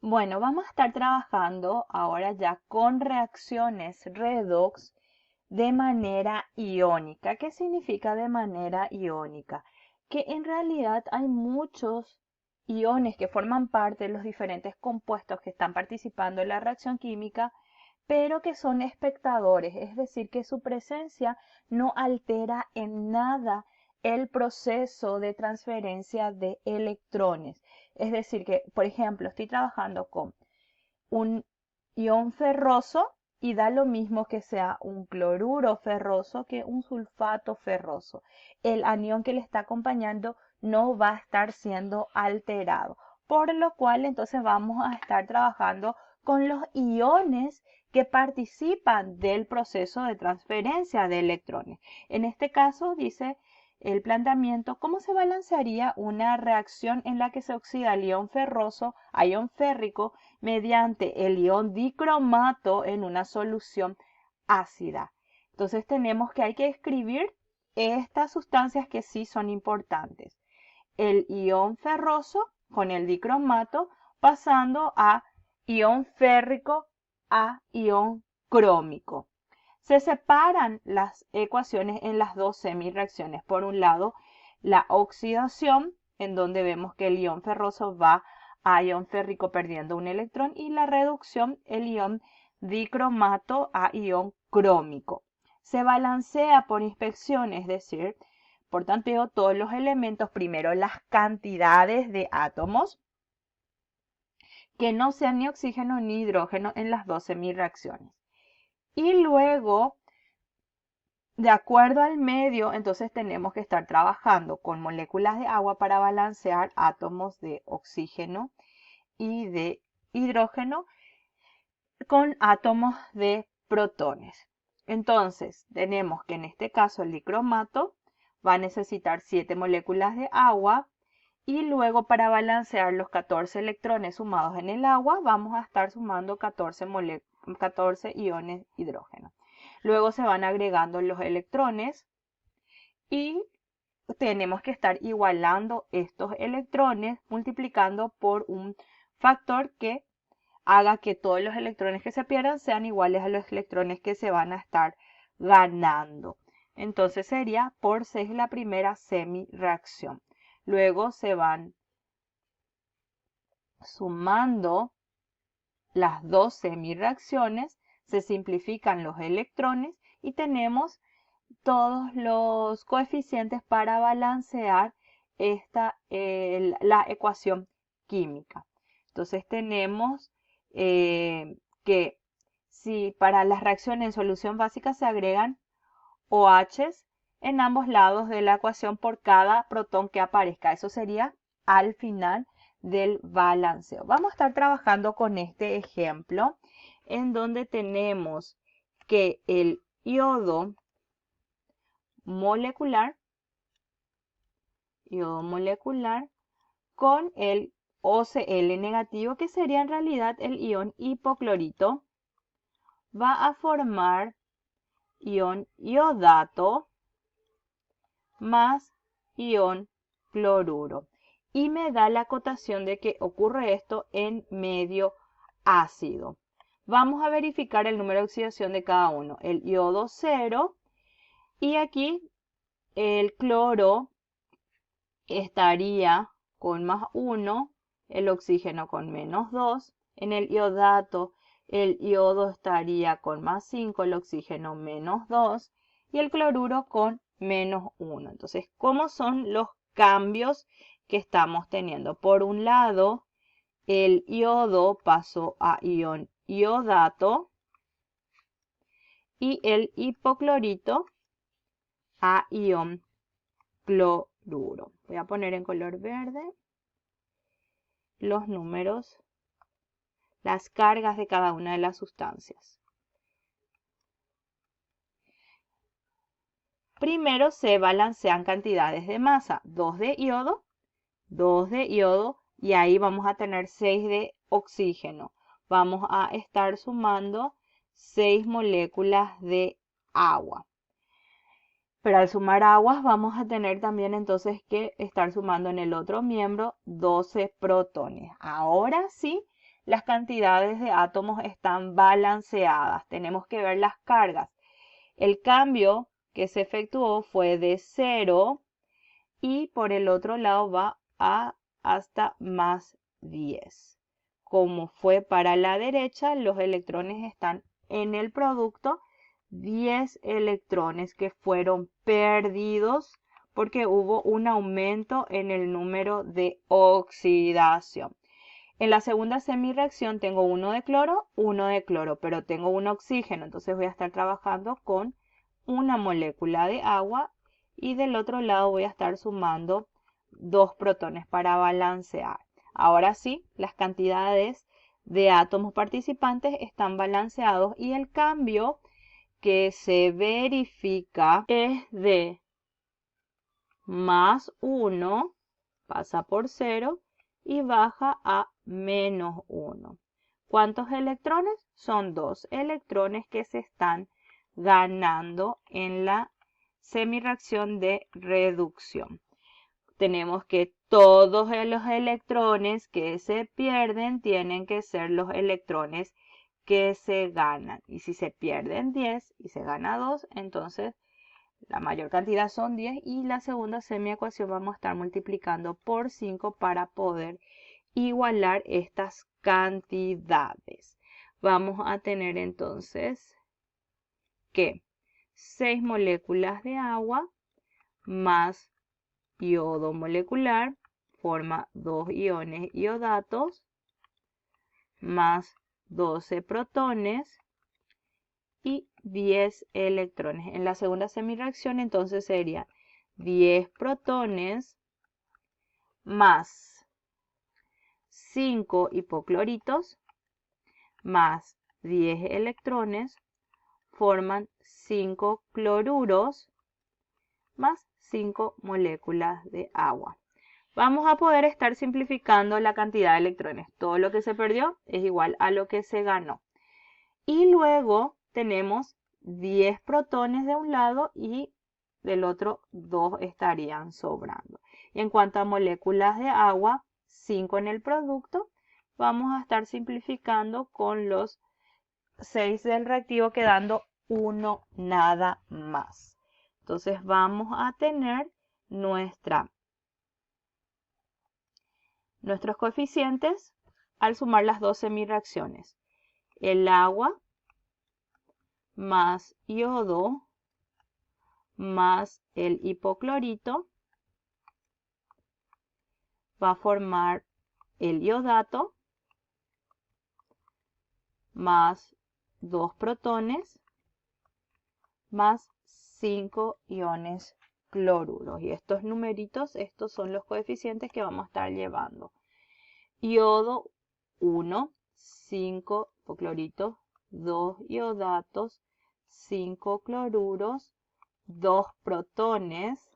Bueno, vamos a estar trabajando ahora ya con reacciones redox de manera iónica. ¿Qué significa de manera iónica? Que en realidad hay muchos iones que forman parte de los diferentes compuestos que están participando en la reacción química, pero que son espectadores, es decir, que su presencia no altera en nada el proceso de transferencia de electrones. Es decir, que, por ejemplo, estoy trabajando con un ion ferroso y da lo mismo que sea un cloruro ferroso que un sulfato ferroso. El anión que le está acompañando no va a estar siendo alterado, por lo cual entonces vamos a estar trabajando con los iones que participan del proceso de transferencia de electrones. En este caso dice el planteamiento, ¿cómo se balancearía una reacción en la que se oxida el ion ferroso a ion férrico mediante el ion dicromato en una solución ácida? Entonces tenemos que hay que escribir estas sustancias que sí son importantes. El ion ferroso con el dicromato pasando a ion férrico a ion crómico. Se separan las ecuaciones en las dos semireacciones. Por un lado, la oxidación, en donde vemos que el ion ferroso va a ion férrico perdiendo un electrón, y la reducción, el ion dicromato a ion crómico. Se balancea por inspección, es decir, por tanteo todos los elementos, primero las cantidades de átomos, que no sean ni oxígeno ni hidrógeno en las dos semireacciones. Y luego, de acuerdo al medio, entonces tenemos que estar trabajando con moléculas de agua para balancear átomos de oxígeno y de hidrógeno con átomos de protones. Entonces, tenemos que en este caso el dicromato va a necesitar 7 moléculas de agua y luego para balancear los 14 electrones sumados en el agua vamos a estar sumando 14 iones hidrógeno. Luego se van agregando los electrones y tenemos que estar igualando estos electrones multiplicando por un factor que haga que todos los electrones que se pierdan sean iguales a los electrones que se van a estar ganando. Entonces sería por 6 la primera semireacción. Luego se van sumando las dos semireacciones, se simplifican los electrones y tenemos todos los coeficientes para balancear la ecuación química. Entonces tenemos que si para las reacciones en solución básica se agregan OHs en ambos lados de la ecuación por cada protón que aparezca. Eso sería al final del balanceo. Vamos a estar trabajando con este ejemplo en donde tenemos que el iodo molecular con el OCl negativo, que sería en realidad el ion hipoclorito, va a formar ion iodato más ion cloruro. Y me da la acotación de que ocurre esto en medio ácido. Vamos a verificar el número de oxidación de cada uno. El iodo 0 y aquí el cloro estaría con +1, el oxígeno con -2. En el iodato el iodo estaría con +5, el oxígeno -2 y el cloruro con -1. Entonces, ¿cómo son los cambios que estamos teniendo? Por un lado, el iodo pasó a ion iodato y el hipoclorito a ion cloruro. Voy a poner en color verde los números, las cargas de cada una de las sustancias. Primero se balancean cantidades de masa, 2 de iodo, 2 de iodo y ahí vamos a tener 6 de oxígeno. Vamos a estar sumando 6 moléculas de agua. Pero al sumar aguas vamos a tener también entonces que estar sumando en el otro miembro 12 protones. Ahora sí, las cantidades de átomos están balanceadas. Tenemos que ver las cargas. El cambio que se efectuó fue de 0 y por el otro lado va hasta más 10. Como fue para la derecha, los electrones están en el producto, 10 electrones que fueron perdidos porque hubo un aumento en el número de oxidación. En la segunda semireacción tengo uno de cloro, pero tengo un oxígeno, entonces voy a estar trabajando con una molécula de agua y del otro lado voy a estar sumando 2 protones para balancear. Ahora sí, las cantidades de átomos participantes están balanceados y el cambio que se verifica es de más 1, pasa por 0 y baja a menos 1. ¿Cuántos electrones? Son 2 electrones que se están ganando en la semireacción de reducción. Tenemos que todos los electrones que se pierden tienen que ser los electrones que se ganan. Y si se pierden 10 y se gana 2, entonces la mayor cantidad son 10 y la segunda semiecuación vamos a estar multiplicando por 5 para poder igualar estas cantidades. Vamos a tener entonces que 6 moléculas de agua más yodo molecular forma 2 iones iodatos más 12 protones y 10 electrones. En la segunda semireacción entonces sería 10 protones más 5 hipocloritos más 10 electrones forman 5 cloruros más 5 moléculas de agua. Vamos a poder estar simplificando la cantidad de electrones. Todo lo que se perdió es igual a lo que se ganó. Y luego tenemos 10 protones de un lado y del otro 2 estarían sobrando. Y en cuanto a moléculas de agua, 5 en el producto, vamos a estar simplificando con los 6 del reactivo quedando 1 nada más. Entonces vamos a tener nuestros coeficientes al sumar las dos semireacciones. El agua más yodo más el hipoclorito va a formar el iodato más 2 protones más 5 iones cloruros. Y estos numeritos, estos son los coeficientes que vamos a estar llevando. Yodo 1, 5 hipocloritos, 2 iodatos, 5 cloruros, 2 protones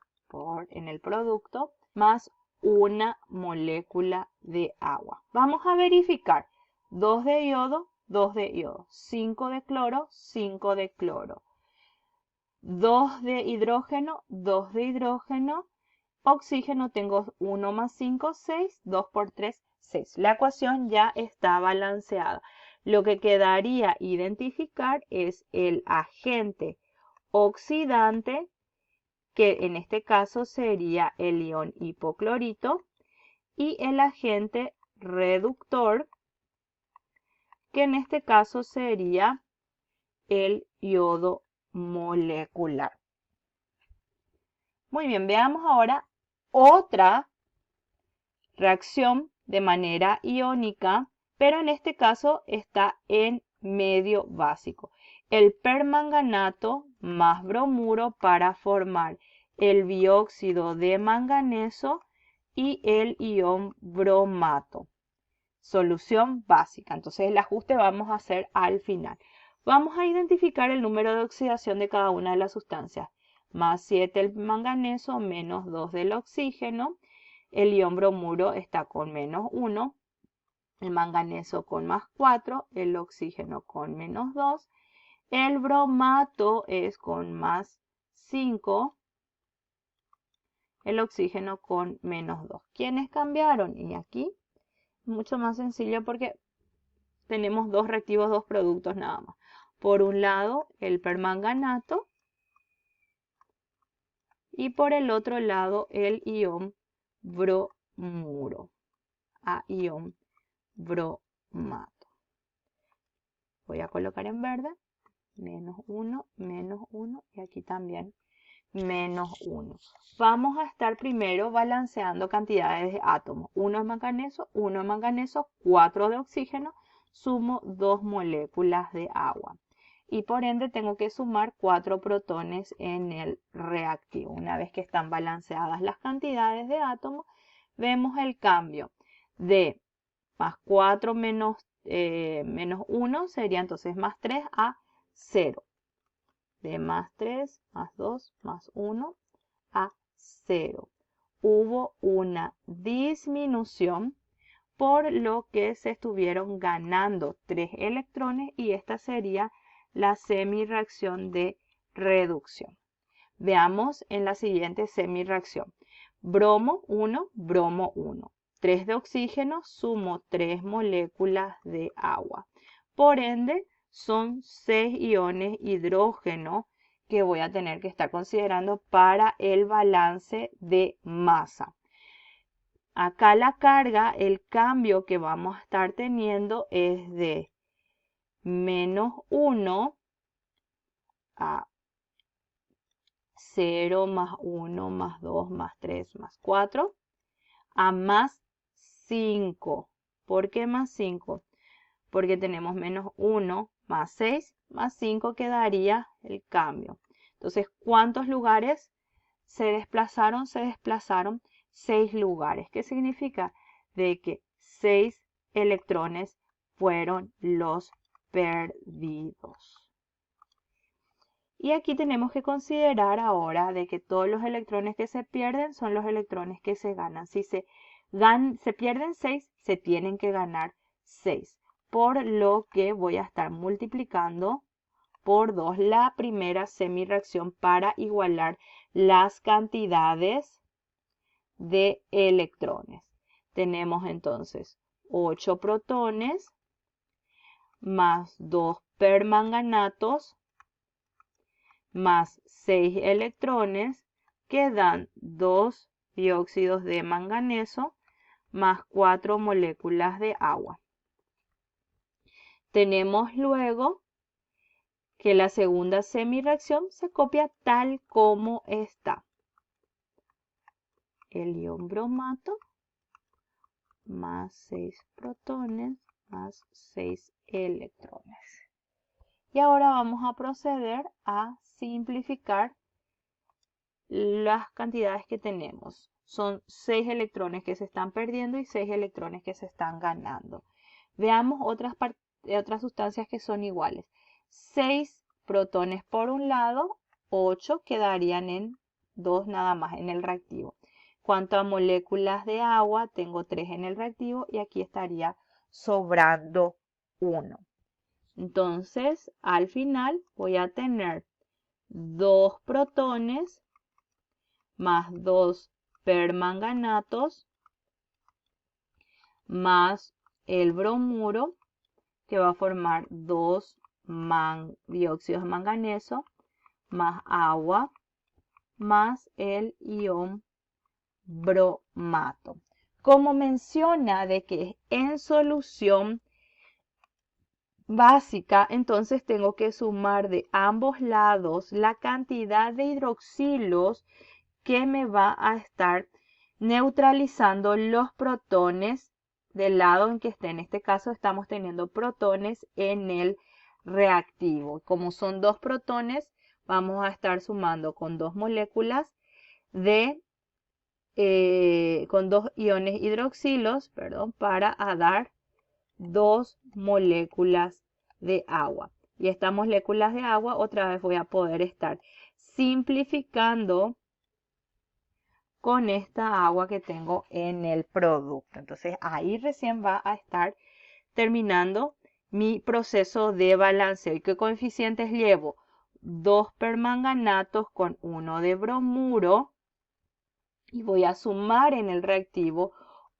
en el producto, más una molécula de agua. Vamos a verificar 2 de yodo, 2 de yodo, 5 de cloro, 5 de cloro, 2 de hidrógeno, 2 de hidrógeno, oxígeno tengo 1 más 5, 6, 2 por 3, 6. La ecuación ya está balanceada. Lo que quedaría identificar es el agente oxidante, que en este caso sería el ion hipoclorito, y el agente reductor, que en este caso sería el yodo molecular. Muy bien, veamos ahora otra reacción de manera iónica, pero en este caso está en medio básico. El permanganato más bromuro para formar el dióxido de manganeso y el ion bromato. Solución básica. Entonces el ajuste vamos a hacer al final. Vamos a identificar el número de oxidación de cada una de las sustancias. Más 7 el manganeso, menos 2 del oxígeno. El ion bromuro está con menos 1. El manganeso con más 4. El oxígeno con menos 2. El bromato es con más 5. El oxígeno con menos 2. ¿Quiénes cambiaron? Y aquí mucho más sencillo porque tenemos dos reactivos, dos productos nada más. Por un lado el permanganato y por el otro lado el ion bromuro, a ion bromato. Voy a colocar en verde, -1, -1 y aquí también -1. Vamos a estar primero balanceando cantidades de átomos. 1 de manganeso, 4 de oxígeno, sumo 2 moléculas de agua. Y por ende tengo que sumar 4 protones en el reactivo. Una vez que están balanceadas las cantidades de átomos, vemos el cambio de más 4 menos 1 sería entonces más 3 a 0. De más 3, más 2, más 1 a 0. Hubo una disminución, por lo que se estuvieron ganando 3 electrones y esta sería la semirreacción de reducción. Veamos en la siguiente semirreacción. Bromo 1, bromo 1. 3 de oxígeno, sumo 3 moléculas de agua. Por ende, son 6 iones hidrógeno que voy a tener que estar considerando para el balance de masa. Acá la carga, el cambio que vamos a estar teniendo es de -1 a 0, más 1, más 2, más 3, más 4, a más 5. ¿Por qué más 5? Porque tenemos -1 más 6, más 5 quedaría el cambio. Entonces, ¿cuántos lugares se desplazaron? Se desplazaron 6 lugares. ¿Qué significa? De que 6 electrones fueron los perdidos. Y aquí tenemos que considerar ahora de que todos los electrones que se pierden son los electrones que se ganan. Si se pierden 6, se tienen que ganar 6. Por lo que voy a estar multiplicando por 2 la primera semirreacción para igualar las cantidades de electrones. Tenemos entonces 8 protones más 2 permanganatos más 6 electrones que dan 2 dióxidos de manganeso más 4 moléculas de agua. Tenemos luego que la segunda semirreacción se copia tal como está. El ion bromato más 6 protones más 6 electrones. Y ahora vamos a proceder a simplificar las cantidades que tenemos. Son 6 electrones que se están perdiendo y 6 electrones que se están ganando. Veamos otras sustancias que son iguales. 6 protones por un lado, 8 quedarían en 2 nada más en el reactivo. Cuanto a moléculas de agua, tengo 3 en el reactivo y aquí estaría sobrando 1. Entonces, al final voy a tener 2 protones más 2 permanganatos más el bromuro, que va a formar 2 dióxidos de manganeso más agua más el ion bromato. Como menciona de que en solución básica, entonces tengo que sumar de ambos lados la cantidad de hidroxilos que me va a estar neutralizando los protones del lado en que esté. En este caso estamos teniendo protones en el reactivo. Como son 2 protones, vamos a estar sumando con 2 moléculas con 2 iones hidroxilos, para dar 2 moléculas de agua. Y estas moléculas de agua otra vez voy a poder estar simplificando con esta agua que tengo en el producto. Entonces ahí recién va a estar terminando mi proceso de balanceo. ¿Y qué coeficientes llevo? 2 permanganatos con 1 de bromuro y voy a sumar en el reactivo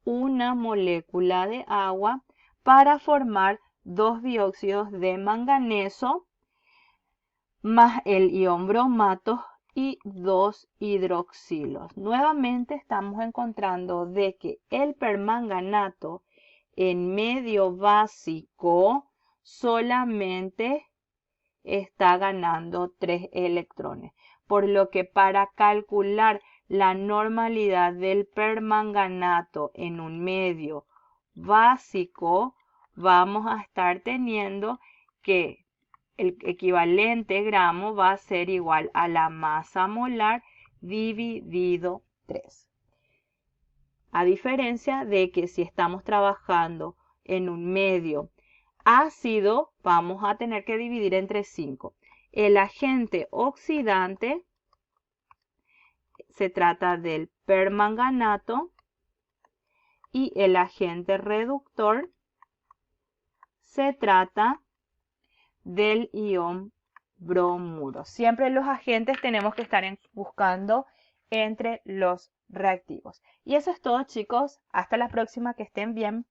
una molécula de agua para formar 2 dióxidos de manganeso más el ion bromato y 2 hidroxilos. Nuevamente estamos encontrando de que el permanganato en medio básico solamente está ganando 3 electrones, por lo que para calcular la normalidad del permanganato en un medio básico vamos a estar teniendo que el equivalente gramo va a ser igual a la masa molar dividido 3. A diferencia de que si estamos trabajando en un medio ácido, vamos a tener que dividir entre 5. El agente oxidante se trata del permanganato y el agente reductor se trata del ion bromuro. Siempre los agentes tenemos que estar buscando entre los reactivos. Y eso es todo, chicos. Hasta la próxima, que estén bien.